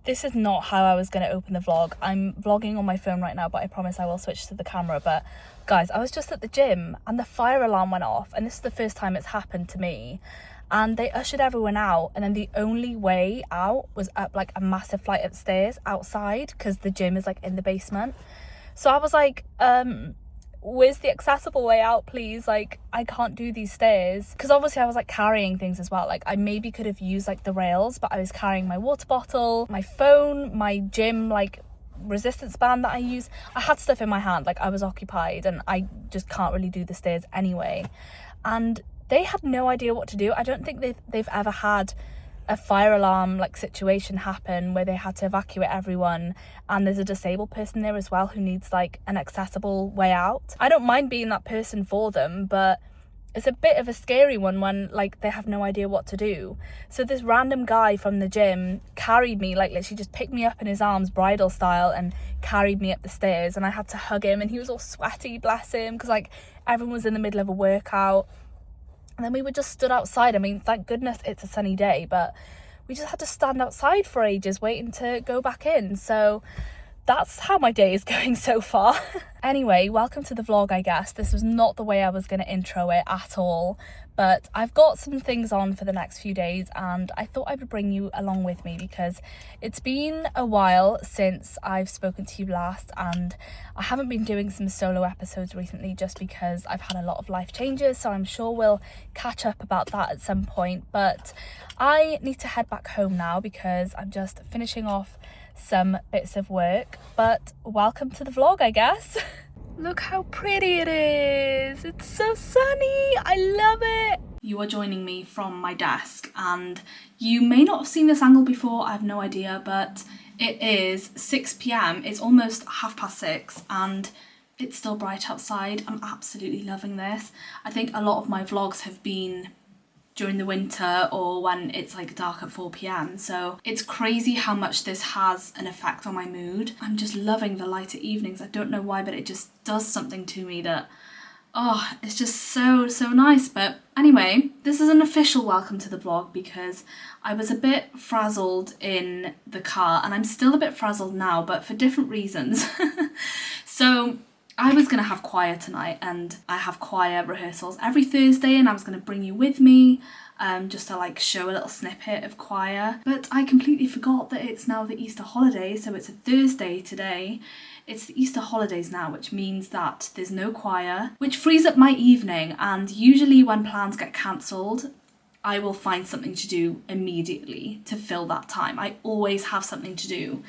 This is not how I was going to open the vlog. I'm vlogging on my phone right now, but I promise I will switch to the camera. But guys, I was just at the gym and the fire alarm went off, and this is the first time it's happened to me. And they ushered everyone out, and then the only way out was up like a massive flight of stairs outside, because the gym is like in the basement. So I was like, where's the accessible way out, please? Like, I can't do these stairs. Because obviously I was like carrying things as well. Like, I maybe could have used like the rails, but I was carrying my water bottle, my phone, my gym like resistance band that I use. I had stuff in my hand, like I was occupied, and I just can't really do the stairs anyway. And they had no idea what to do. I don't think they've ever had a fire alarm like situation happen where they had to evacuate everyone, and there's a disabled person there as well who needs like an accessible way out. I don't mind being that person for them, but it's a bit of a scary one when like they have no idea what to do. So this random guy from the gym carried me, like literally just picked me up in his arms bridal style and carried me up the stairs, and I had to hug him, and he was all sweaty, bless him, because like everyone was in the middle of a workout. And then we were just stood outside. I mean, thank goodness it's a sunny day, but we just had to stand outside for ages waiting to go back in. So that's how my day is going so far. Anyway, welcome to the vlog, I guess. This was not the way I was going to intro it at all, but I've got some things on for the next few days, and I thought I would bring you along with me because it's been a while since I've spoken to you last, and I haven't been doing some solo episodes recently just because I've had a lot of life changes, so I'm sure we'll catch up about that at some point. But I need to head back home now because I'm just finishing off some bits of work. But welcome to the vlog, I guess. Look how pretty it is. It's so sunny. I love it. You are joining me from my desk, and you may not have seen this angle before, I have no idea, but it is 6 p.m. It's almost 6:30 and it's still bright outside. I'm absolutely loving this. I think a lot of my vlogs have been during the winter or when it's like dark at 4 p.m. So it's crazy how much this has an effect on my mood. I'm just loving the lighter evenings. I don't know why, but it just does something to me that, oh, it's just so nice. But anyway, this is an official welcome to the vlog because I was a bit frazzled in the car, and I'm still a bit frazzled now, but for different reasons. So I was going to have choir tonight, and I have choir rehearsals every Thursday, and I was going to bring you with me just to like show a little snippet of choir. But I completely forgot that it's now the Easter holiday, so it's a Thursday today. It's the Easter holidays now, which means that there's no choir, which frees up my evening. And usually when plans get cancelled, I will find something to do immediately to fill that time. I always have something to do.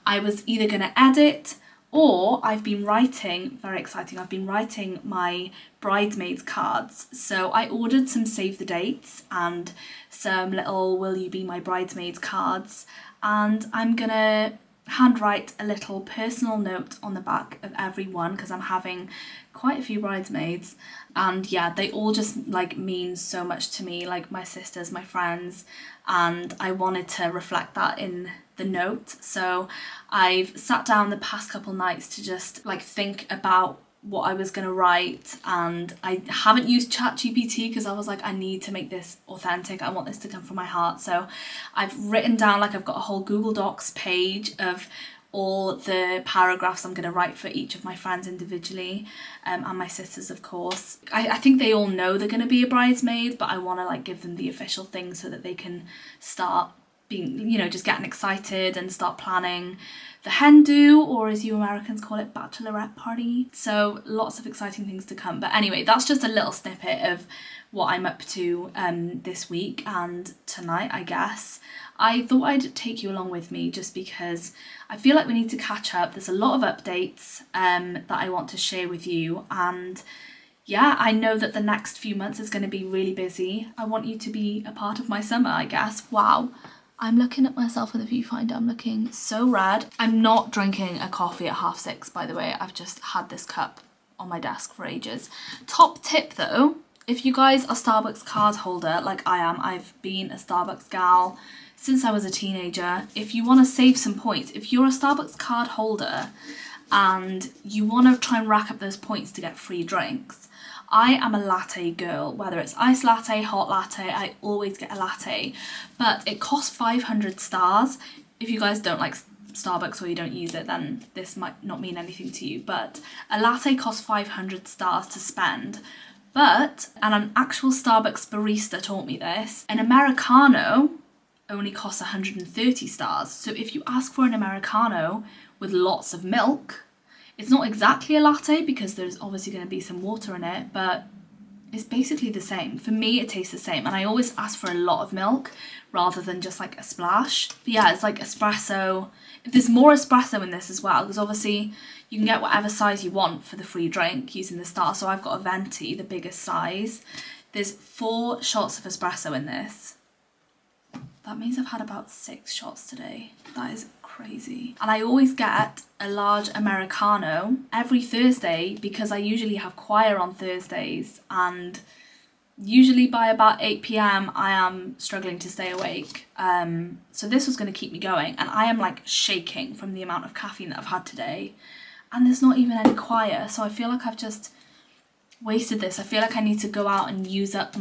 I was either going to edit, or I've been writing, very exciting, I've been writing my bridesmaids cards. So I ordered some save the dates and some little will you be my bridesmaids cards, and I'm gonna handwrite a little personal note on the back of every one because I'm having quite a few bridesmaids, and yeah, they all just like mean so much to me, like my sisters, my friends, and I wanted to reflect that in the note. So I've sat down the past couple nights to just like think about what I was going to write, and I haven't used ChatGPT because I was like, I need to make this authentic. I want this to come from my heart. So I've written down, like I've got a whole Google Docs page of all the paragraphs I'm going to write for each of my friends individually, and my sisters, of course. I think they all know they're going to be a bridesmaid, but I want to like give them the official thing so that they can start being, you know, just getting excited and start planning the hen do, or as you Americans call it, bachelorette party. So lots of exciting things to come. But anyway, that's just a little snippet of what I'm up to this week and tonight, I guess. I thought I'd take you along with me just because I feel like we need to catch up. There's a lot of updates that I want to share with you, and yeah, I know that the next few months is going to be really busy. I want you to be a part of my summer, I guess. Wow. I'm looking at myself in the viewfinder. I'm looking so rad. I'm not drinking a coffee at 6:30, by the way. I've just had this cup on my desk for ages. Top tip though, if you guys are Starbucks card holder like I am, I've been a Starbucks gal since I was a teenager. If you want to save some points, if you're a Starbucks card holder and you want to try and rack up those points to get free drinks, I am a latte girl, whether it's iced latte, hot latte, I always get a latte, but it costs 500 stars. if you guys don't like Starbucks or you don't use it, then this might not mean anything to you, but a latte costs 500 stars to spend. But, and an actual Starbucks barista taught me this, an Americano only costs 130 stars. So if you ask for an Americano with lots of milk, it's not exactly a latte because there's obviously going to be some water in it, but it's basically the same. For me, it tastes the same, and I always ask for a lot of milk rather than just like a splash. But yeah, it's like espresso. There's more espresso in this as well, because obviously you can get whatever size you want for the free drink using the star. So I've got a venti, the biggest size. There's 4 shots of espresso in this. That means I've had about 6 shots today. That is crazy. And I always get a large Americano every Thursday because I usually have choir on Thursdays, and usually by about 8 p.m. I am struggling to stay awake. So this was going to keep me going, and I am like shaking from the amount of caffeine that I've had today, and there's not even any choir, so I feel like I've just wasted this. I feel like I need to go out and use up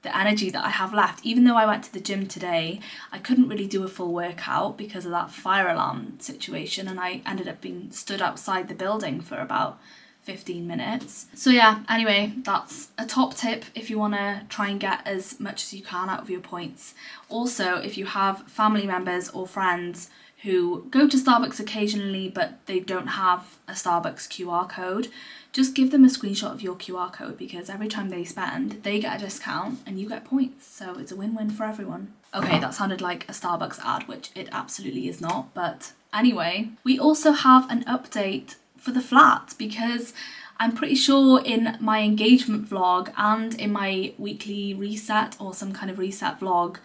the energy that I have left. Even though I went to the gym today, I couldn't really do a full workout because of that fire alarm situation, and I ended up being stood outside the building for about 15 minutes. So yeah, anyway, that's a top tip if you want to try and get as much as you can out of your points. Also, if you have family members or friends who go to Starbucks occasionally but they don't have a Starbucks QR code, just give them a screenshot of your QR code, because every time they spend, they get a discount and you get points. So it's a win-win for everyone. Okay, that sounded like a Starbucks ad, which it absolutely is not. But anyway, we also have an update for the flat, because I'm pretty sure in my engagement vlog and in my weekly reset or some kind of reset vlog,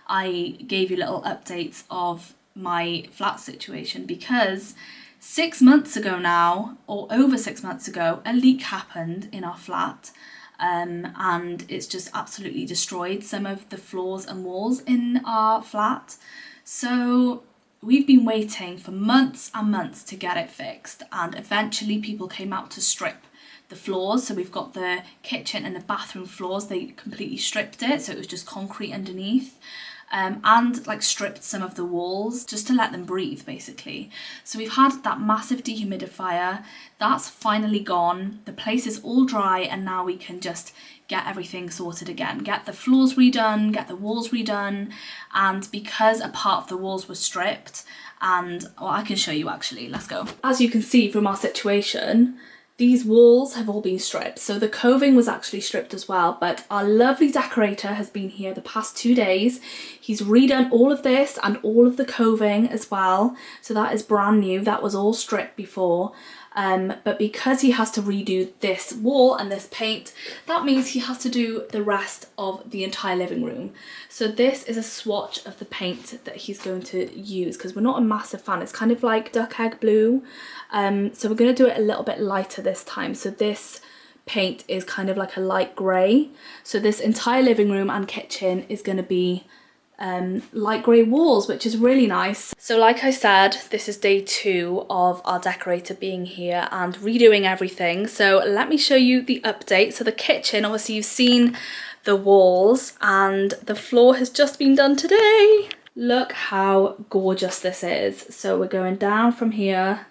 I gave you little updates of my flat situation, because 6 months ago now, or over 6 months ago, a leak happened in our flat, and it's just absolutely destroyed some of the floors and walls in our flat. So we've been waiting for months and months to get it fixed, and eventually people came out to strip the floors. So we've got the kitchen and the bathroom floors, they completely stripped it, so it was just concrete underneath. And like stripped some of the walls just to let them breathe, basically. So we've had that massive dehumidifier, that's finally gone, the place is all dry, and now we can just get everything sorted again, get the floors redone, get the walls redone. And because a part of the walls was stripped, and well, I can show you actually, let's go. As you can see from our situation, these walls have all been stripped. So the coving was actually stripped as well, but our lovely decorator has been here the past 2 days. He's redone all of this and all of the coving as well. So that is brand new. That was all stripped before. But because he has to redo this wall and this paint, that means he has to do the rest of the entire living room. So this is a swatch of the paint that he's going to use, because we're not a massive fan. It's kind of like duck egg blue. So we're going to do it a little bit lighter this time. So this paint is kind of like a light grey. So this entire living room and kitchen is going to be light grey walls, which is really nice. So like I said, this is day 2 of our decorator being here and redoing everything. So let me show you the update. So the kitchen, obviously you've seen the walls, and the floor has just been done today. Look how gorgeous this is. So we're going down from here.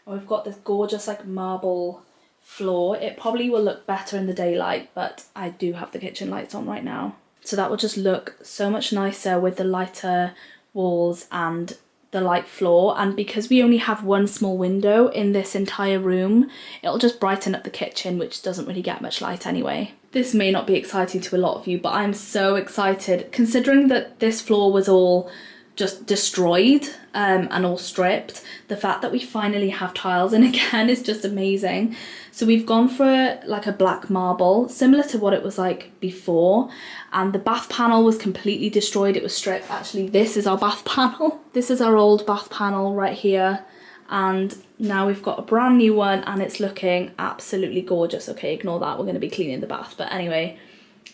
We've got this gorgeous like marble floor. It probably will look better in the daylight, but I do have the kitchen lights on right now. So that will just look so much nicer with the lighter walls and the light floor. And because we only have one small window in this entire room, it'll just brighten up the kitchen, which doesn't really get much light anyway. This may not be exciting to a lot of you, but I'm so excited considering that this floor was all just destroyed and all stripped. The fact that we finally have tiles in again is just amazing. So we've gone for like a black marble, similar to what it was like before. And the bath panel was completely destroyed. It was stripped. Actually, this is our bath panel. This is our old bath panel right here. And now we've got a brand new one and it's looking absolutely gorgeous. Okay, ignore that. We're going to be cleaning the bath. But anyway,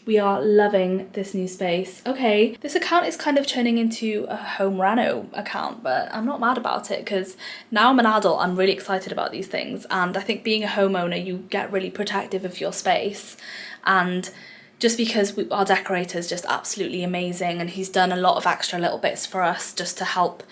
we are loving this new space. Okay, this account is kind of turning into a home reno account, but I'm not mad about it because now I'm an adult, I'm really excited about these things. And I think being a homeowner, you get really protective of your space. And just because our decorator is just absolutely amazing, and he's done a lot of extra little bits for us just to help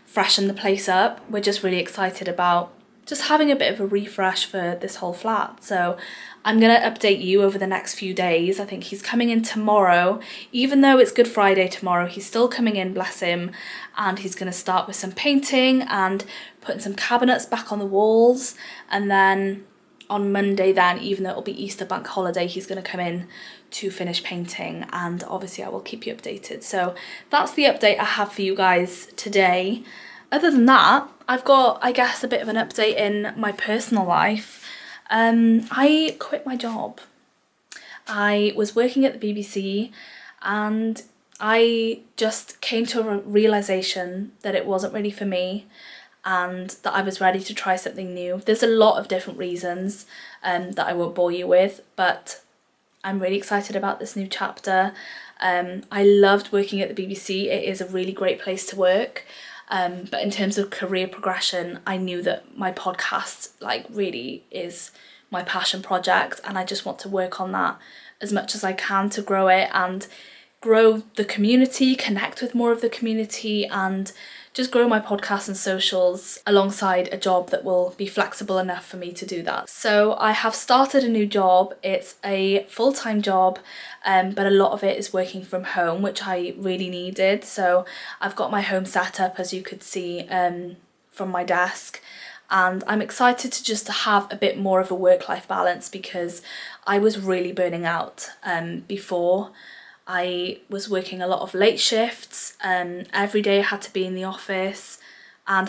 freshen the place up. We're just really excited about just having a bit of a refresh for this whole flat. So I'm going to update you over the next few days. I think he's coming in tomorrow. Even though it's Good Friday tomorrow, he's still coming in, bless him. And he's going to start with some painting and putting some cabinets back on the walls. And then on Monday then, even though it'll be Easter bank holiday, he's going to come in to finish painting, and obviously I will keep you updated. So that's the update I have for you guys today. Other than that, I've got, I guess, a bit of an update in my personal life. I quit my job. I was working at the BBC and I just came to a realisation that it wasn't really for me and that I was ready to try something new. There's a lot of different reasons that I won't bore you with, but I'm really excited about this new chapter. I loved working at the BBC. It is a really great place to work. But in terms of career progression, I knew that my podcast really is my passion project, and I just want to work on that as much as I can to grow it and grow the community, connect with more of the community, and just grow my podcast and socials alongside a job that will be flexible enough for me to do that. So I have started a new job. It's a full-time job, but a lot of it is working from home, which I really needed. So I've got my home set up, as you could see from my desk, and I'm excited to just have a bit more of a work-life balance because I was really burning out before. I was working a lot of late shifts, every day I had to be in the office, and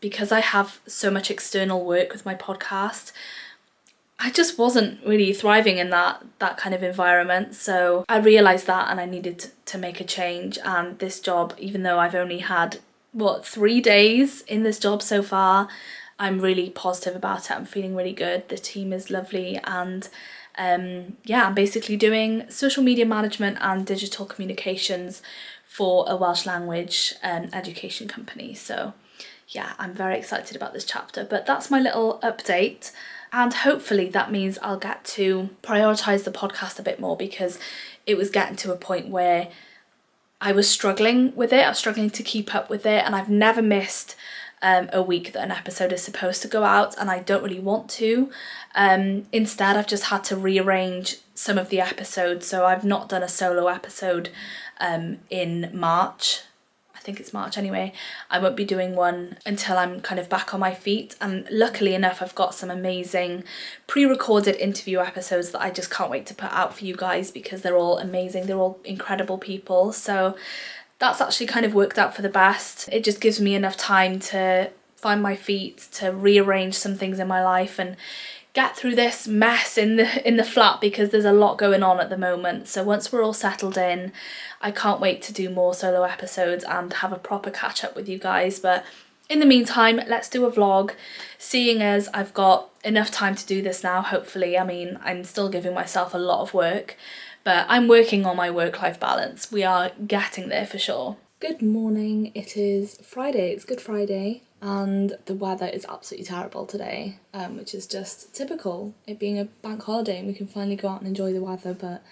because I have so much external work with my podcast, I just wasn't really thriving in that kind of environment. So I realised that and I needed to make a change, and this job, even though I've only had 3 days in this job so far, I'm really positive about it. I'm feeling really good. The team is lovely, and I'm basically doing social media management and digital communications for a Welsh language education company. So yeah, I'm very excited about this chapter, but that's my little update, and hopefully that means I'll get to prioritise the podcast a bit more, because it was getting to a point where I was struggling with it. I was struggling to keep up with it, and I've never missed a week that an episode is supposed to go out, and I don't really want to. Instead, I've just had to rearrange some of the episodes, so I've not done a solo episode in March. I think it's March anyway. I won't be doing one until I'm kind of back on my feet, and luckily enough I've got some amazing pre-recorded interview episodes that I just can't wait to put out for you guys, because they're all amazing, they're all incredible people. So that's actually kind of worked out for the best. It just gives me enough time to find my feet, to rearrange some things in my life and get through this mess in the flat, because there's a lot going on at the moment. So once we're all settled in, I can't wait to do more solo episodes and have a proper catch up with you guys. But in the meantime, let's do a vlog, seeing as I've got enough time to do this now, hopefully. I mean, I'm still giving myself a lot of work, but I'm working on my work-life balance. We are getting there for sure. Good morning, it is Friday, it's Good Friday, and the weather is absolutely terrible today, which is just typical, it being a bank holiday and we can finally go out and enjoy the weather, but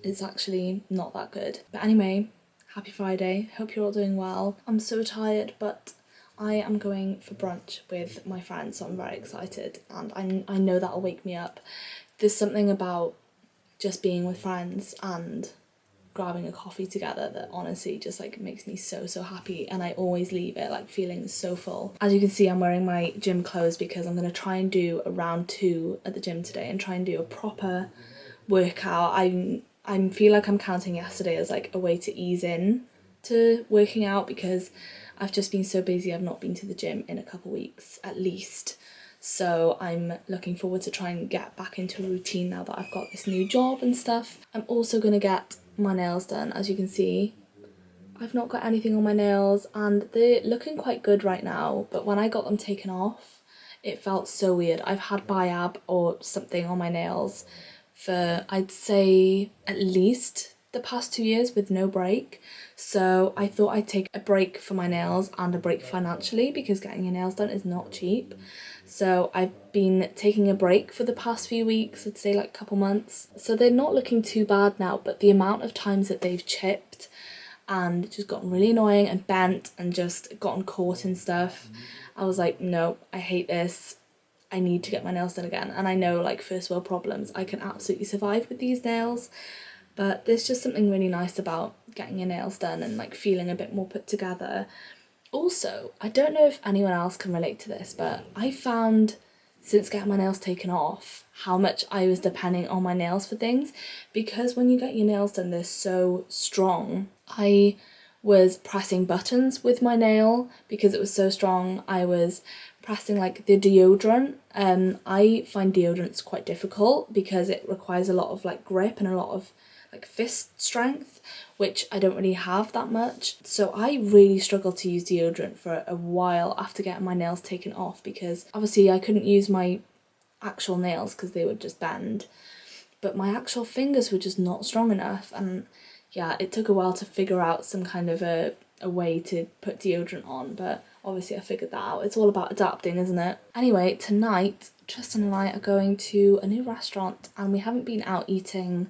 it's actually not that good. But anyway, happy Friday, hope you're all doing well. I'm so tired, but I am going for brunch with my friends, so I'm very excited, and I know that'll wake me up. There's something about just being with friends and grabbing a coffee together that honestly just makes me so happy, and I always leave it feeling so full. As you can see, I'm wearing my gym clothes because I'm going to try and do a round 2 at the gym today and try and do a proper workout. I feel like I'm counting yesterday as a way to ease in to working out, because I've just been so busy. I've not been to the gym in a couple weeks at least. So I'm looking forward to trying and get back into a routine now that I've got this new job and stuff. I'm also going to get my nails done. As you can see, I've not got anything on my nails and they're looking quite good right now, but when I got them taken off, it felt so weird. I've had biab or something on my nails for, I'd say, at least the past 2 years with no break, so I thought I'd take a break for my nails and a break financially, because getting your nails done is not cheap. So I've been taking a break for the past few weeks, I'd say like a couple months. So they're not looking too bad now, but the amount of times that they've chipped and just gotten really annoying and bent and just gotten caught in stuff, I was like, no, I hate this. I need to get my nails done again. And I know, like, first world problems, I can absolutely survive with these nails, but there's just something really nice about getting your nails done and like feeling a bit more put together. Also, I don't know if anyone else can relate to this, but I found since getting my nails taken off how much I was depending on my nails for things, because when you get your nails done, they're so strong. I was pressing buttons with my nail because it was so strong. I was pressing like the deodorant. I find deodorants quite difficult because it requires a lot of like grip and a lot of like fist strength, which I don't really have that much. So I really struggled to use deodorant for a while after getting my nails taken off, because obviously I couldn't use my actual nails because they would just bend, but my actual fingers were just not strong enough. And yeah, it took a while to figure out some kind of a way to put deodorant on, but obviously I figured that out. It's all about adapting, isn't it? Anyway, tonight Tristan and I are going to a new restaurant, and we haven't been out eating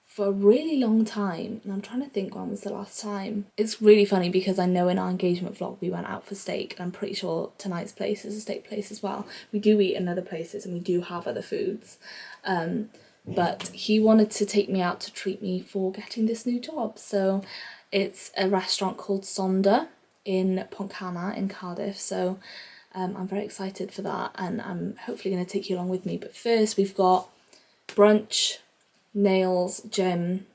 for a really long time, and I'm trying to think when was the last time. It's really funny because I know in our engagement vlog we went out for steak, and I'm pretty sure tonight's place is a steak place as well. We do eat in other places and we do have other foods, but he wanted to take me out to treat me for getting this new job. So it's a restaurant called Sonder in Pontcanna in Cardiff, so I'm very excited for that, and I'm hopefully going to take you along with me. But first we've got brunch, nails, gym,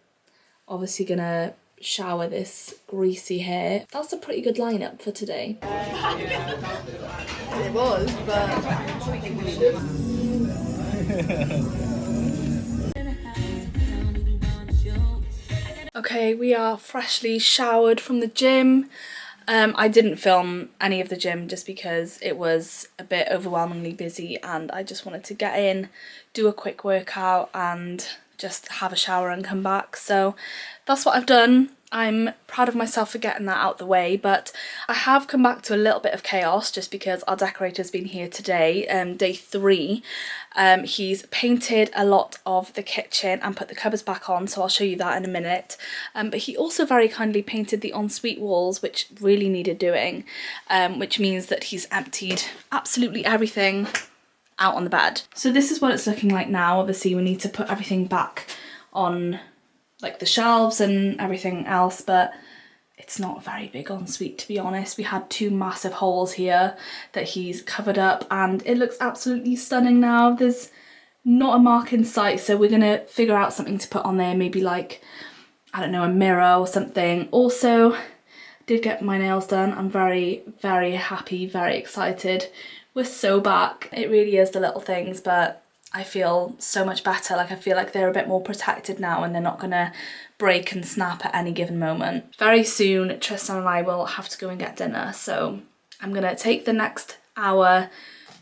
obviously gonna shower this greasy hair. That's a pretty good lineup for today. It was, but okay, we are freshly showered from the gym. I didn't film any of the gym just because it was a bit overwhelmingly busy, and I just wanted to get in, do a quick workout and just have a shower and come back. So that's what I've done. I'm proud of myself for getting that out the way, but I have come back to a little bit of chaos just because our decorator's been here today, day 3. He's painted a lot of the kitchen and put the cupboards back on, so I'll show you that in a minute. But he also very kindly painted the ensuite walls, which really needed doing, which means that he's emptied absolutely everything out on the bed. So this is what it's looking like now. Obviously we need to put everything back on like the shelves and everything else, but it's not a very big ensuite, to be honest. We had 2 massive holes here that he's covered up, and it looks absolutely stunning now. There's not a mark in sight, so we're gonna figure out something to put on there, maybe like, I don't know, a mirror or something. Also, did get my nails done. I'm very, very happy, very excited. We're so back. It really is the little things, but I feel so much better. Like, I feel like they're a bit more protected now and they're not gonna break and snap at any given moment. Very soon, Tristan and I will have to go and get dinner, so I'm gonna take the next hour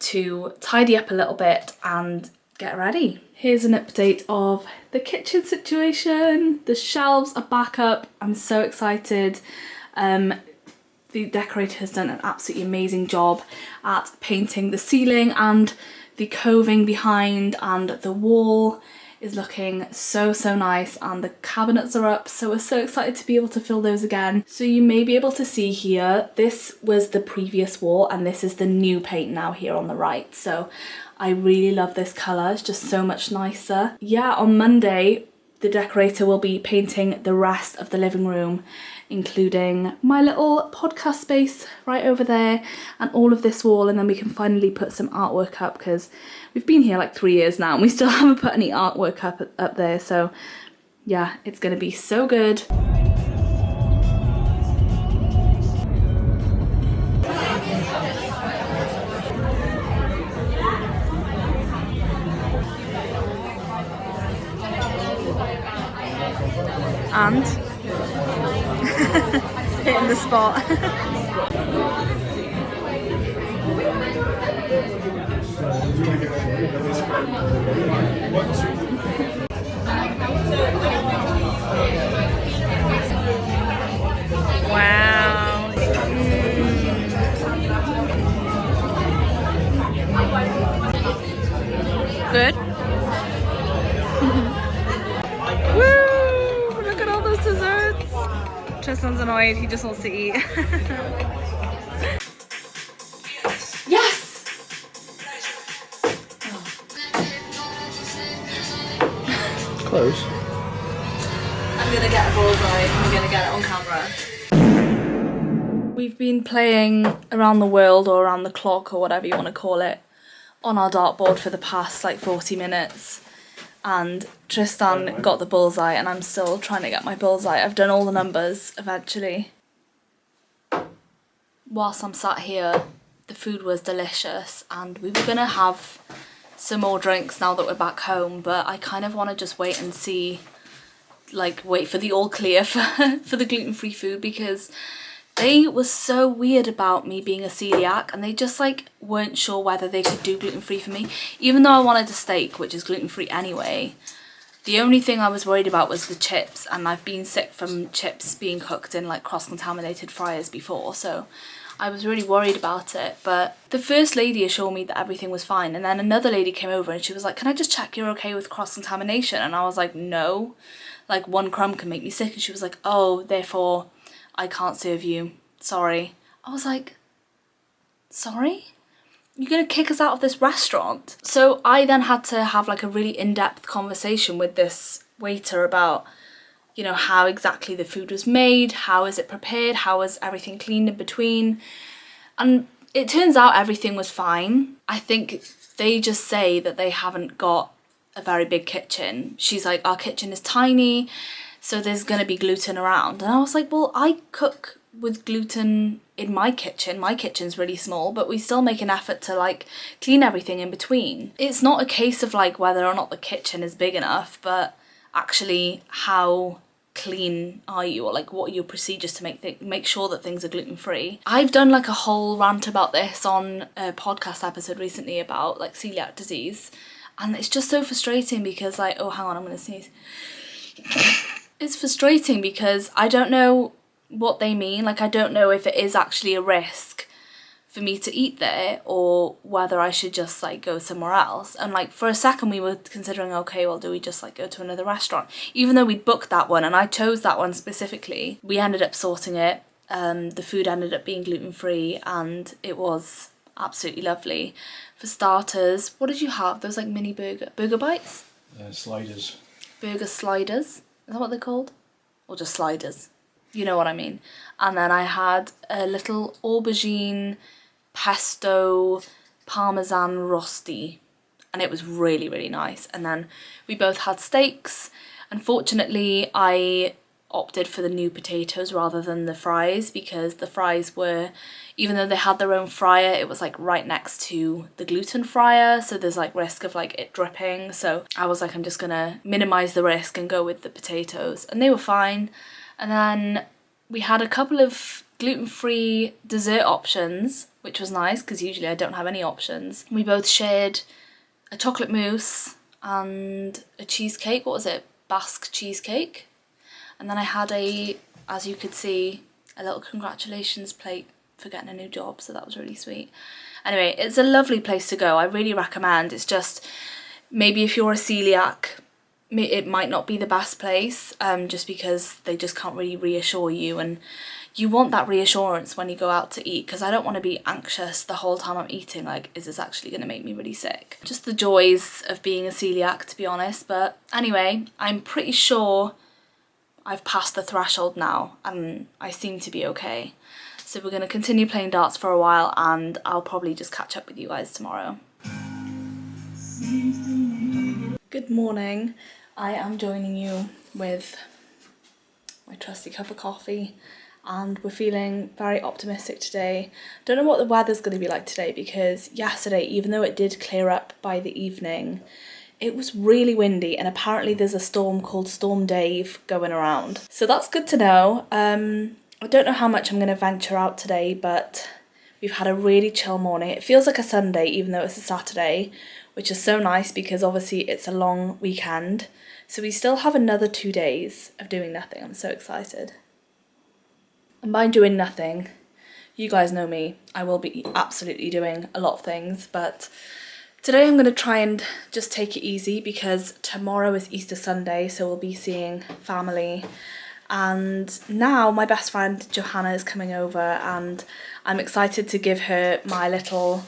to tidy up a little bit and get ready. Here's an update of the kitchen situation. The shelves are back up. I'm so excited. The decorator has done an absolutely amazing job at painting the ceiling, and the coving behind and the wall is looking so nice, and the cabinets are up, so we're so excited to be able to fill those again. So you may be able to see here, this was the previous wall and this is the new paint now here on the right. So I really love this colour, it's just so much nicer. Yeah, on Monday the decorator will be painting the rest of the living room, including my little podcast space right over there and all of this wall, and then we can finally put some artwork up, because we've been here like 3 years now and we still haven't put any artwork up there. So yeah, it's gonna be so good. And hitting the spot. good? Woo! Look at all those desserts. Tristan's annoyed, he just wants to eat. Yes! Close. I'm gonna get a bullseye, I'm gonna get it on camera. We've been playing around the world or around the clock or whatever you want to call it on our dartboard for the past like 40 minutes. And Tristan got the bullseye and I'm still trying to get my bullseye. I've done all the numbers eventually. Whilst I'm sat here, the food was delicious and we were gonna have some more drinks now that we're back home, but I kind of want to just wait and see, like wait for the all clear for the gluten-free food, because they were so weird about me being a celiac and they just like weren't sure whether they could do gluten-free for me. Even though I wanted a steak, which is gluten-free anyway, the only thing I was worried about was the chips, and I've been sick from chips being cooked in like cross-contaminated fryers before, so I was really worried about it. But the first lady assured me that everything was fine, and then another lady came over and she was like, can I just check you're okay with cross-contamination? And I was like, no, like one crumb can make me sick. And she was like, oh, therefore I can't serve you, sorry. I was like, sorry? You're gonna kick us out of this restaurant? So I then had to have like a really in-depth conversation with this waiter about, you know, how exactly the food was made, how is it prepared, how is everything cleaned in between. And it turns out everything was fine. I think they just say that they haven't got a very big kitchen. She's like, our kitchen is tiny, so there's gonna be gluten around. And I was like, well, I cook with gluten in my kitchen. My kitchen's really small, but we still make an effort to like clean everything in between. It's not a case of like whether or not the kitchen is big enough, but actually how clean are you, or like what are your procedures to make sure that things are gluten-free. I've done like a whole rant about this on a podcast episode recently about like celiac disease, and it's just so frustrating because like, oh hang on, I'm gonna sneeze. It's frustrating because I don't know what they mean. Like I don't know if it is actually a risk for me to eat there or whether I should just like go somewhere else. And like for a second we were considering, okay, well do we just like go to another restaurant? Even though we'd booked that one and I chose that one specifically, we ended up sorting it. The food ended up being gluten-free and it was absolutely lovely. For starters, what did you have? Those like mini burger bites? Sliders. Burger sliders? Is that what they're called? Or just sliders? You know what I mean. And then I had a little aubergine pesto parmesan rosti, and it was really, really nice. And then we both had steaks. Unfortunately, I opted for the new potatoes rather than the fries, because the fries were, even though they had their own fryer, it was like right next to the gluten fryer, so there's like risk of like it dripping. So I was like, I'm just gonna minimize the risk and go with the potatoes, and they were fine. And then we had a couple of gluten-free dessert options, which was nice because usually I don't have any options. We both shared a chocolate mousse and a cheesecake. What was it? Basque cheesecake. And then I had a, as you could see, a little congratulations plate for getting a new job, so that was really sweet. Anyway, it's a lovely place to go. I really recommend. It's just, maybe if you're a celiac, it might not be the best place, just because they just can't really reassure you, and you want that reassurance when you go out to eat, because I don't want to be anxious the whole time I'm eating, like, is this actually going to make me really sick? Just the joys of being a celiac, to be honest. But anyway, I'm pretty sure I've passed the threshold now and I seem to be okay. So we're going to continue playing darts for a while and I'll probably just catch up with you guys tomorrow. Good morning. I am joining you with my trusty cup of coffee and we're feeling very optimistic today. Don't know what the weather's going to be like today, because yesterday, even though it did clear up by the evening, it was really windy, and apparently there's a storm called Storm Dave going around. So that's good to know. I don't know how much I'm going to venture out today, but we've had a really chill morning. It feels like a Sunday, even though it's a Saturday, which is so nice because obviously it's a long weekend. So we still have another 2 days of doing nothing. I'm so excited. And by doing nothing, you guys know me, I will be absolutely doing a lot of things, but Today I'm going to try and just take it easy because tomorrow is Easter Sunday, so we'll be seeing family. And now my best friend Johanna is coming over and I'm excited to give her my little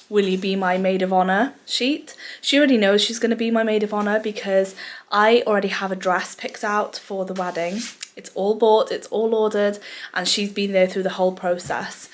"Will you be my maid of honour" sheet. She already knows she's going to be my maid of honour because I already have a dress picked out for the wedding. It's all bought, it's all ordered, and she's been there through the whole process.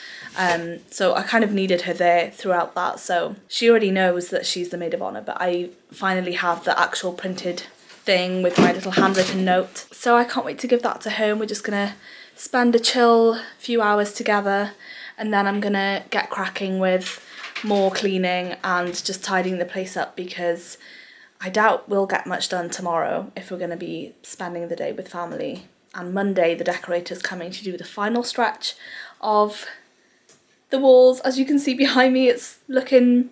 So I kind of needed her there throughout that. So she already knows that she's the maid of honour, but I finally have the actual printed thing with my little handwritten note. So I can't wait to give that to her. We're just gonna spend a chill few hours together, and then I'm gonna get cracking with more cleaning and just tidying the place up because I doubt we'll get much done tomorrow if we're gonna be spending the day with family. And Monday the decorator's coming to do the final stretch of the walls. As you can see behind me, it's looking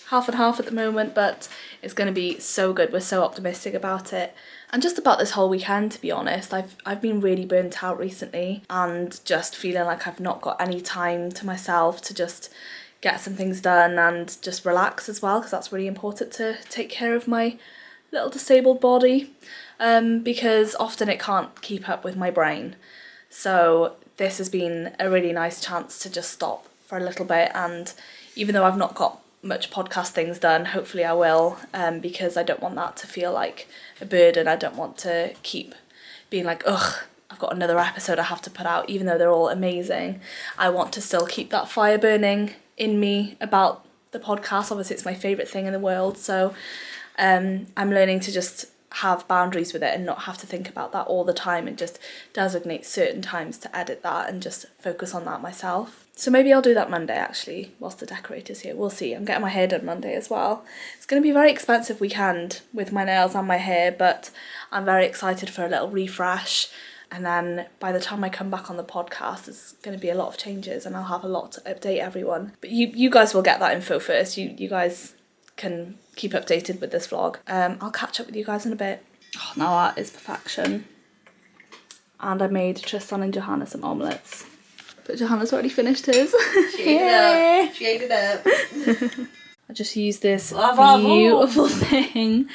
half and half at the moment, but it's going to be so good. We're so optimistic about it, and just about this whole weekend, to be honest. I've been really burnt out recently and just feeling like I've not got any time to myself to just get some things done and just relax as well, because that's really important to take care of my little disabled body, because often it can't keep up with my brain. So this has been a really nice chance to just stop for a little bit, and even though I've not got much podcast things done, hopefully I will, because I don't want that to feel like a burden. I don't want to keep being like, ugh, I've got another episode I have to put out, even though they're all amazing. I want to still keep that fire burning in me about the podcast. Obviously it's my favourite thing in the world, so I'm learning to just have boundaries with it and not have to think about that all the time, and just designate certain times to edit that and just focus on that myself. So maybe I'll do that Monday actually, whilst the decorator's here. We'll see. I'm getting my hair done Monday as well. It's going to be a very expensive weekend with my nails and my hair, but I'm very excited for a little refresh. And then by the time I come back on the podcast, there's going to be a lot of changes and I'll have a lot to update everyone. But you guys will get that info first. You guys can keep updated with this vlog. I'll catch up with you guys in a bit. Oh, now that is perfection. And I made Tristan and Johanna some omelettes. But Johanna's already finished his. She ate it up. She ate it up. I just used this Bravo. beautiful thing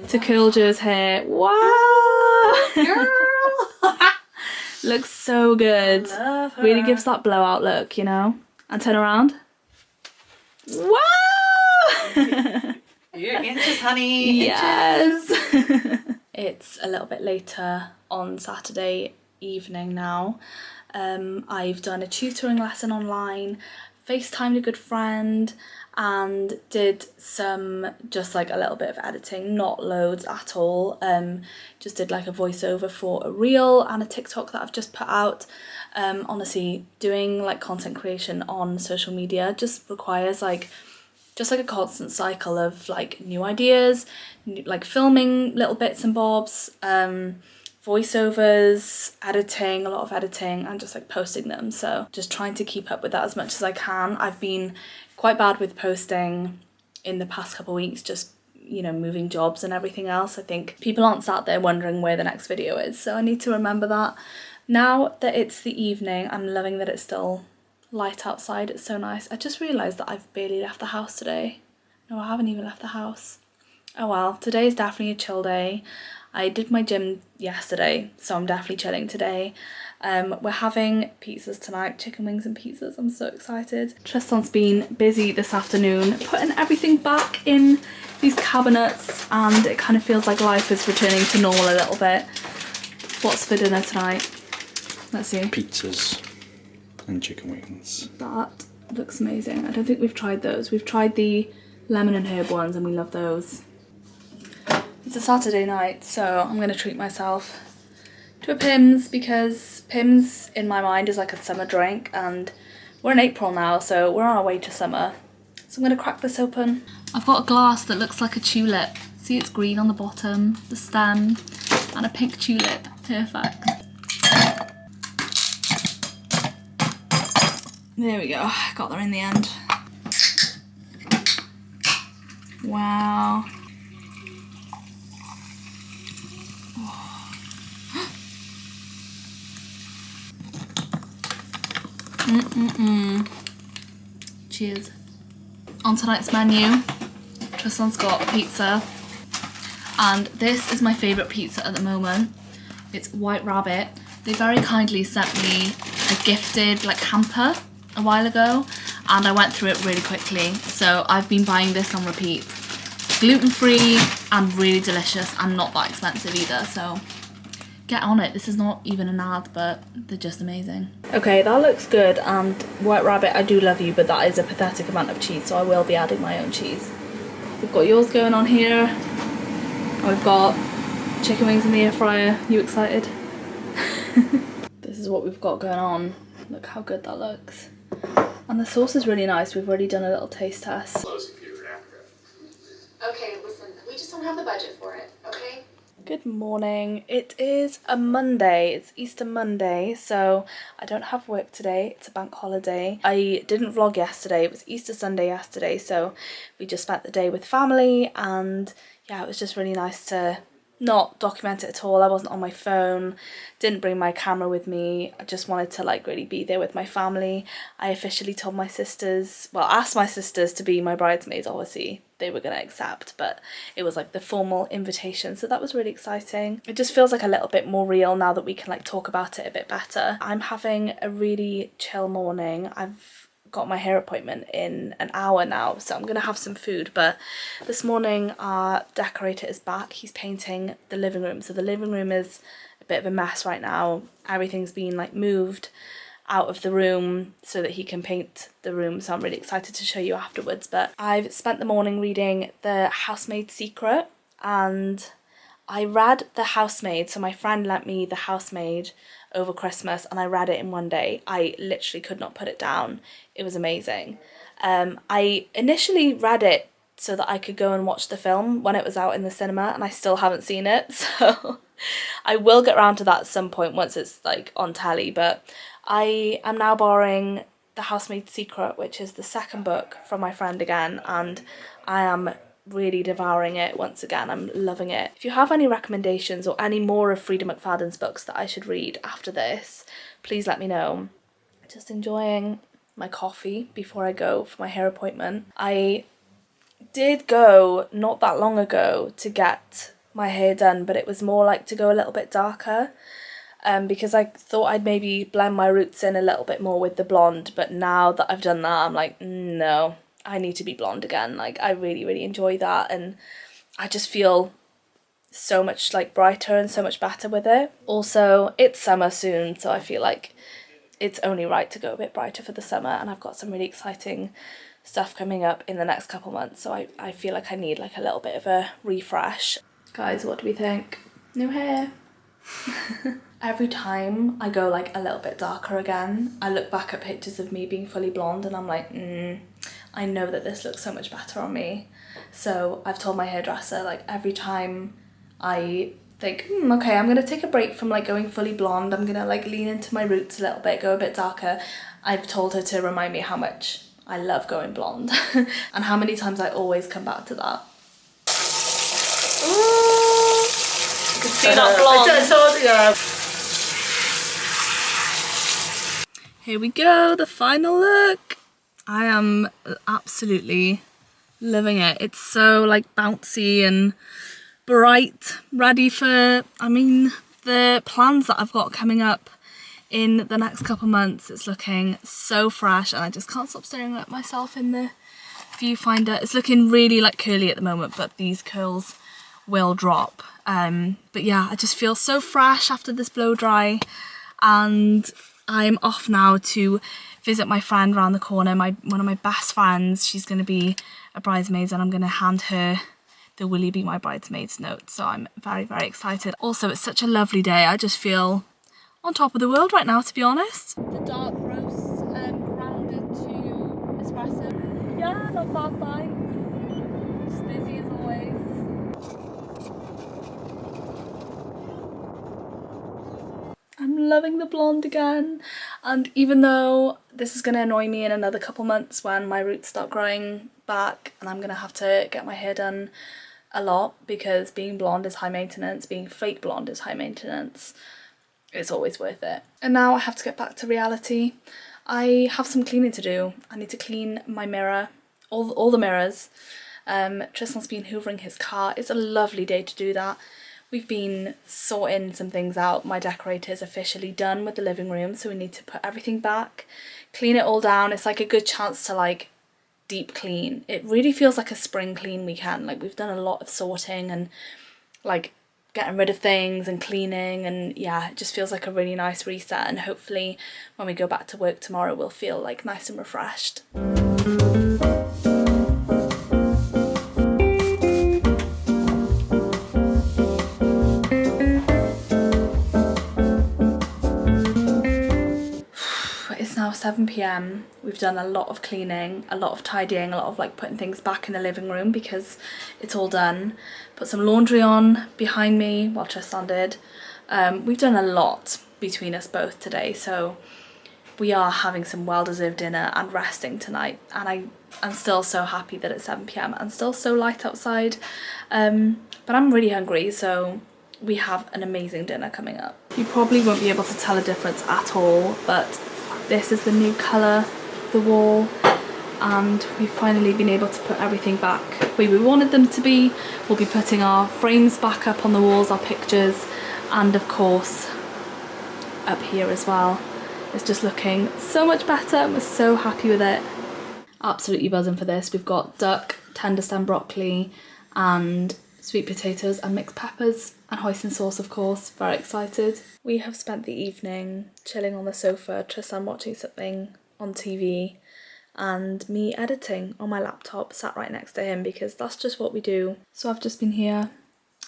to curl Joe's hair. Wow! Girl! Looks so good. Love her. Really gives that blowout look, you know? And turn around. Wow! You're inches, honey. Yes! It's a little bit later on Saturday evening now. I've done a tutoring lesson online, FaceTimed a good friend, and did some just like a little bit of editing, not loads at all. Just did like a voiceover for a reel and a TikTok that I've just put out. Honestly, doing like content creation on social media just requires just like a constant cycle of like new ideas, like filming little bits and bobs, voiceovers, editing, a lot of editing, and just like posting them. So just trying to keep up with that as much as I can. I've been quite bad with posting in the past couple of weeks, just, you know, moving jobs and everything else. I think people aren't sat there wondering where the next video is, so I need to remember that. Now that it's the evening, I'm loving that it's still light outside. It's so nice. I just realised that I've barely left the house today. No, I haven't even left the house. Oh well, today is definitely a chill day. I did my gym yesterday, so I'm definitely chilling today. We're having pizzas tonight, chicken wings and pizzas. I'm so excited. Tristan's been busy this afternoon putting everything back in these cabinets, and it kind of feels like life is returning to normal a little bit. What's for dinner tonight? Let's see. Pizzas and chicken wings. That looks amazing. I don't think we've tried those. We've tried the lemon and herb ones and we love those. It's a Saturday night, so I'm going to treat myself to a Pimm's, because Pimm's in my mind is like a summer drink, and we're in April now, so we're on our way to summer. So I'm going to crack this open. I've got a glass that looks like a tulip. See, it's green on the bottom, the stem, and a pink tulip. Perfect. There we go, got there in the end. Wow. Cheers. On tonight's menu, Tristan's got a pizza, and this is my favourite pizza at the moment. It's White Rabbit. They very kindly sent me a gifted like hamper a while ago, and I went through it really quickly, so I've been buying this on repeat. Gluten-free and really delicious and not that expensive either, so get on it. This is not even an ad, but they're just amazing. Okay, that looks good, and White Rabbit, I do love you, but that is a pathetic amount of cheese, so I will be adding my own cheese. We've got yours going on here, and we've got chicken wings in the air fryer. You excited? This is what we've got going on. Look how good that looks. And the sauce is really nice. We've already done a little taste test. Okay, listen, we just don't have the budget for it, okay? Good morning. It is a Monday. It's Easter Monday, so I don't have work today. It's a bank holiday. I didn't vlog yesterday. It was Easter Sunday yesterday, so we just spent the day with family, and yeah, it was just really nice to not document it at all. I wasn't on my phone, didn't bring my camera with me. I just wanted to like really be there with my family. I officially told my sisters, well, asked my sisters to be my bridesmaids. Obviously they were gonna accept, but it was like the formal invitation, so that was really exciting. It just feels like a little bit more real now that we can like talk about it a bit better. I'm having a really chill morning. I've got my hair appointment in an hour now, so I'm gonna have some food, but this morning our decorator is back. He's painting the living room, so the living room is a bit of a mess right now. Everything's been like moved out of the room so that he can paint the room, so I'm really excited to show you afterwards. But I've spent the morning reading The Housemaid's Secret, and I read The Housemaid, so my friend lent me The Housemaid over Christmas, and I read it in one day. I literally could not put it down. It was amazing. I initially read it so that I could go and watch the film when it was out in the cinema, and I still haven't seen it, so I will get around to that at some point once it's like on telly. But I am now borrowing The Housemaid's Secret, which is the second book from my friend again, and I am really devouring it once again. I'm loving it. If you have any recommendations or any more of Frida McFadden's books that I should read after this, please let me know. Just enjoying my coffee before I go for my hair appointment. I did go not that long ago to get my hair done, but it was more like to go a little bit darker, because I thought I'd maybe blend my roots in a little bit more with the blonde, but now that I've done that, I'm like, no, I need to be blonde again. Like, I really, really enjoy that, and I just feel so much like brighter and so much better with it. Also, it's summer soon, so I feel like it's only right to go a bit brighter for the summer, and I've got some really exciting stuff coming up in the next couple months, so I feel like I need like a little bit of a refresh. Guys, what do we think? New hair. Every time I go like a little bit darker again, I look back at pictures of me being fully blonde and I'm like, I know that this looks so much better on me. So I've told my hairdresser, like, every time I think, okay, I'm gonna take a break from like going fully blonde, I'm gonna like lean into my roots a little bit, go a bit darker, I've told her to remind me how much I love going blonde and how many times I always come back to that. You're not blonde. I told you. Here we go, the final look. I am absolutely loving it. It's so like bouncy and bright, ready for, I mean, the plans that I've got coming up in the next couple months. It's looking so fresh, and I just can't stop staring at myself in the viewfinder. It's looking really like curly at the moment, but these curls will drop. But yeah, I just feel so fresh after this blow dry, and I'm off now to visit my friend around the corner, one of my best friends. She's going to be a bridesmaid, and I'm going to hand her the Will You Be My Bridesmaids note, so I'm very, very excited. Also, it's such a lovely day. I just feel on top of the world right now, to be honest. The dark roast grounded to espresso. Yeah, not bad vibes. Just busy as always. I'm loving the blonde again, and even though this is going to annoy me in another couple months when my roots start growing back and I'm going to have to get my hair done a lot, because being blonde is high maintenance, being fake blonde is high maintenance, it's always worth it. And now I have to get back to reality. I have some cleaning to do. I need to clean my mirror, all the mirrors, Tristan's been hoovering his car. It's a lovely day to do that. We've been sorting some things out. My decorator is officially done with the living room, so we need to put everything back, clean it all down. It's like a good chance to like deep clean. It really feels like a spring clean weekend. Like we've done a lot of sorting and like getting rid of things and cleaning, and yeah, it just feels like a really nice reset, and hopefully when we go back to work tomorrow we'll feel like nice and refreshed. It's now 7 p.m. We've done a lot of cleaning, a lot of tidying, a lot of like putting things back in the living room because it's all done. Put some laundry on behind me while Tristan did. We've done a lot between us both today, so we are having some well-deserved dinner and resting tonight, and I'm still so happy that it's 7 p.m. and still so light outside, but I'm really hungry, so we have an amazing dinner coming up. You probably won't be able to tell a difference at all, but this is the new colour of the wall, and we've finally been able to put everything back where we wanted them to be. We'll be putting our frames back up on the walls, our pictures, and of course up here as well. It's just looking so much better and we're so happy with it. Absolutely buzzing for this. We've got duck, tender stem broccoli and sweet potatoes and mixed peppers and hoisin sauce, of course. Very excited. We have spent the evening chilling on the sofa, Tristan watching something on TV and me editing on my laptop sat right next to him because that's just what we do. So I've just been here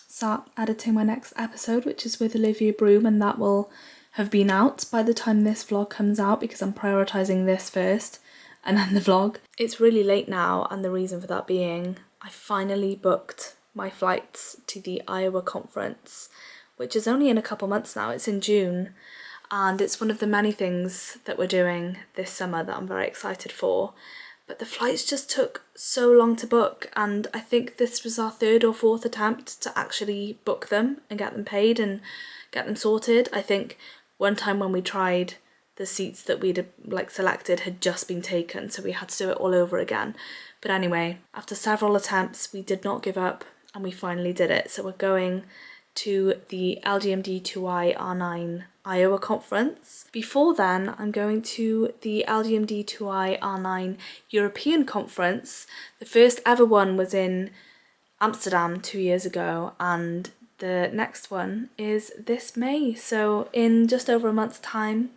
sat editing my next episode, which is with Olivia Broom, and that will have been out by the time this vlog comes out because I'm prioritising this first and then the vlog. It's really late now, and the reason for that being I finally booked my flights to the Iowa conference, which is only in a couple months now. It's in June, and it's one of the many things that we're doing this summer that I'm very excited for. But the flights just took so long to book, and I think this was our 3rd or 4th attempt to actually book them and get them paid and get them sorted. I think one time when we tried, the seats that we'd like selected had just been taken, so we had to do it all over again. But anyway, after several attempts, we did not give up and we finally did it. So we're going to the LGMD2I R9 Iowa conference. Before then, I'm going to the LGMD2I R9 European conference. The first ever one was in Amsterdam 2 years ago, and the next one is this May. So in just over a month's time,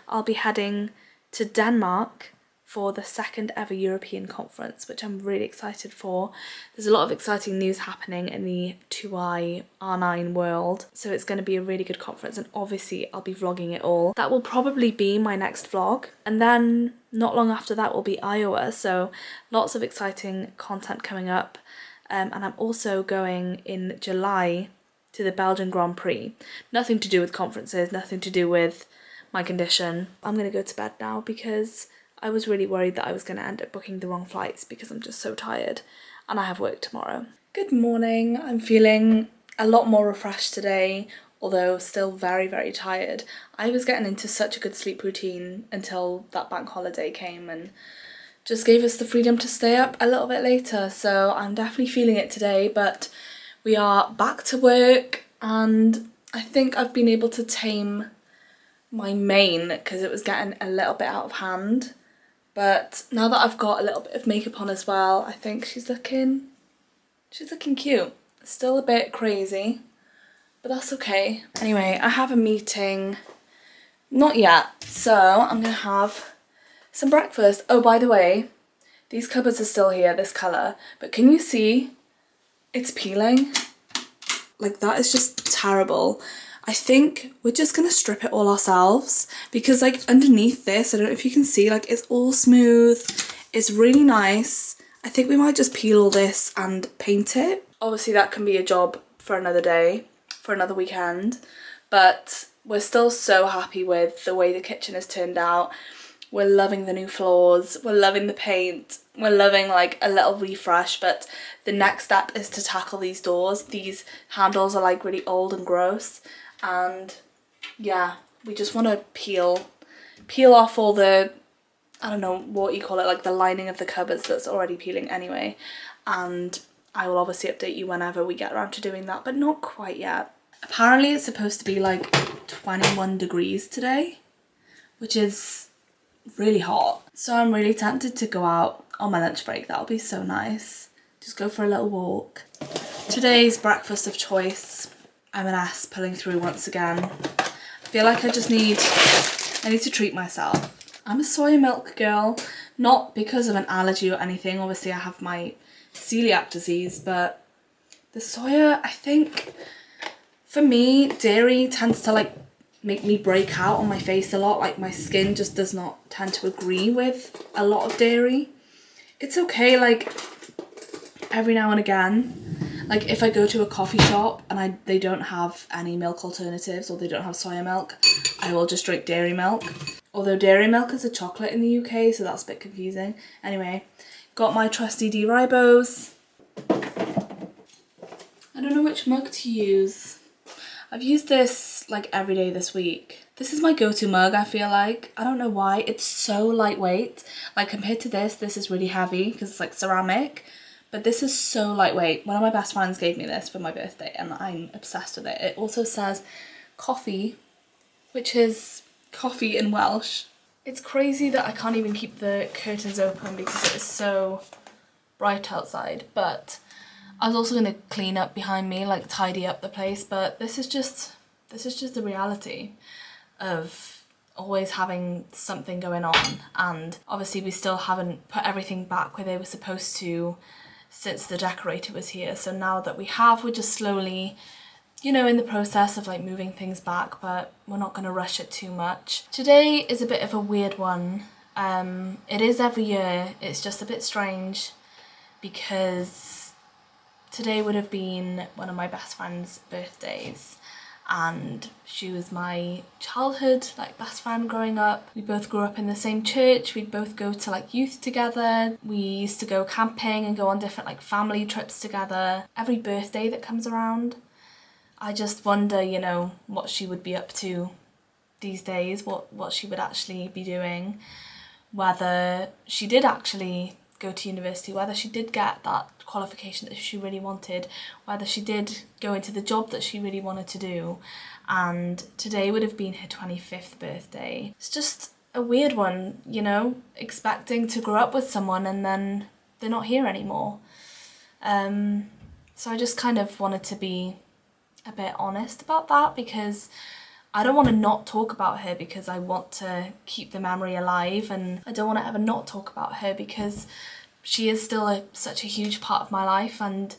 I'll be heading to Denmark for the 2nd ever European conference, which I'm really excited for. There's a lot of exciting news happening in the 2i R9 world, so it's going to be a really good conference, and obviously I'll be vlogging it all. That will probably be my next vlog, and then not long after that will be Iowa, so lots of exciting content coming up. And I'm also going in July to the Belgian Grand Prix. Nothing to do with conferences, nothing to do with my condition. I'm going to go to bed now because I was really worried that I was going to end up booking the wrong flights because I'm just so tired and I have work tomorrow. Good morning. I'm feeling a lot more refreshed today, although still very, very tired. I was getting into such a good sleep routine until that bank holiday came and just gave us the freedom to stay up a little bit later. So I'm definitely feeling it today, but we are back to work, and I think I've been able to tame my mane because it was getting a little bit out of hand. But now that I've got a little bit of makeup on as well, I think she's looking cute. Still a bit crazy, but that's okay. Anyway, I have a meeting, not yet, so I'm gonna have some breakfast. Oh, by the way, these cupboards are still here, this colour, but can you see it's peeling? Like, that is just terrible. I think we're just gonna strip it all ourselves because like underneath this, I don't know if you can see, like it's all smooth, it's really nice. I think we might just peel all this and paint it. Obviously that can be a job for another day, for another weekend, but we're still so happy with the way the kitchen has turned out. We're loving the new floors, we're loving the paint, we're loving like a little refresh, but the next step is to tackle these doors. These handles are like really old and gross, and yeah, we just want to peel off all the I don't know what you call it, like the lining of the cupboards that's already peeling anyway. And I will obviously update you whenever we get around to doing that, but not quite yet. Apparently it's supposed to be like 21 degrees today, which is really hot. So I'm really tempted to go out on my lunch break. That'll be so nice. Just go for a little walk. Today's breakfast of choice, M&S pulling through once again. I feel like I need to treat myself. I'm a soy milk girl, not because of an allergy or anything. Obviously I have my celiac disease, but the soya, I think, for me, dairy tends to like make me break out on my face a lot. Like my skin just does not tend to agree with a lot of dairy. It's okay, like every now and again, like if I go to a coffee shop and they don't have any milk alternatives or they don't have soya milk, I will just drink dairy milk. Although dairy milk is a chocolate in the UK, so that's a bit confusing. Anyway, got my trusty D-Ribos. I don't know which mug to use. I've used this like every day this week. This is my go-to mug, I feel like. I don't know why. It's so lightweight. Like compared to this is really heavy because it's like ceramic. But this is so lightweight. One of my best friends gave me this for my birthday and I'm obsessed with it. It also says coffee, which is coffee in Welsh. It's crazy that I can't even keep the curtains open because it is so bright outside, but I was also going to clean up behind me, like tidy up the place, but this is just the reality of always having something going on. And obviously we still haven't put everything back where they were supposed to since the decorator was here. So now that we have, we're just slowly, you know, in the process of like moving things back, but we're not going to rush it too much. Today is a bit of a weird one. It is every year. It's just a bit strange because today would have been one of my best friend's birthdays and she was my childhood like best friend growing up. We both grew up in the same church. We'd both go to like youth together. We used to go camping and go on different like family trips together. Every birthday that comes around, I just wonder, you know, what she would be up to these days, what she would actually be doing, whether she did actually go to university, whether she did get that qualification that she really wanted, whether she did go into the job that she really wanted to do. And today would have been her 25th birthday. It's just a weird one, you know, expecting to grow up with someone and then they're not here anymore. So I just kind of wanted to be a bit honest about that because I don't want to not talk about her because I want to keep the memory alive, and I don't want to ever not talk about her because she is still such a huge part of my life. And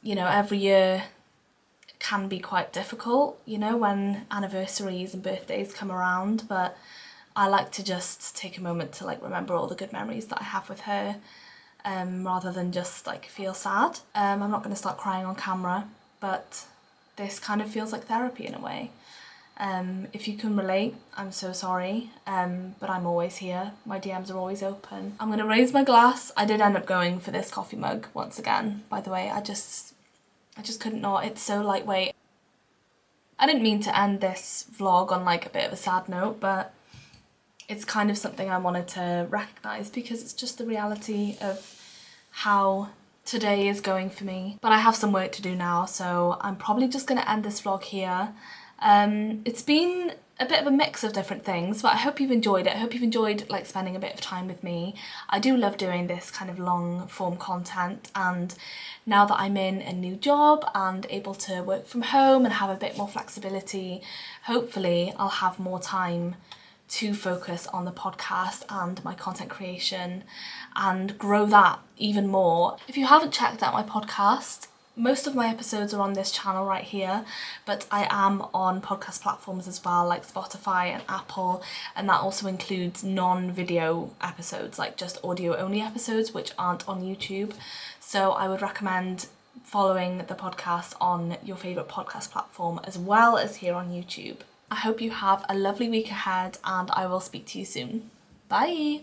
you know, every year can be quite difficult, you know, when anniversaries and birthdays come around, but I like to just take a moment to like remember all the good memories that I have with her, rather than just like feel sad. I'm not going to start crying on camera, but this kind of feels like therapy in a way. If you can relate, I'm so sorry, but I'm always here. My DMs are always open. I'm going to raise my glass. I did end up going for this coffee mug once again, by the way. I just couldn't not. It's so lightweight. I didn't mean to end this vlog on like a bit of a sad note, but it's kind of something I wanted to recognise because it's just the reality of how today is going for me. But I have some work to do now, so I'm probably just going to end this vlog here. It's been a bit of a mix of different things, but I hope you've enjoyed it. I hope you've enjoyed like spending a bit of time with me. I do love doing this kind of long form content, and now that I'm in a new job and able to work from home and have a bit more flexibility, hopefully I'll have more time to focus on the podcast and my content creation and grow that even more. If you haven't checked out my podcast, most of my episodes are on this channel right here, but I am on podcast platforms as well, like Spotify and Apple, and that also includes non-video episodes, like just audio only episodes which aren't on YouTube. So I would recommend following the podcast on your favourite podcast platform as well as here on YouTube. I hope you have a lovely week ahead and I will speak to you soon. Bye!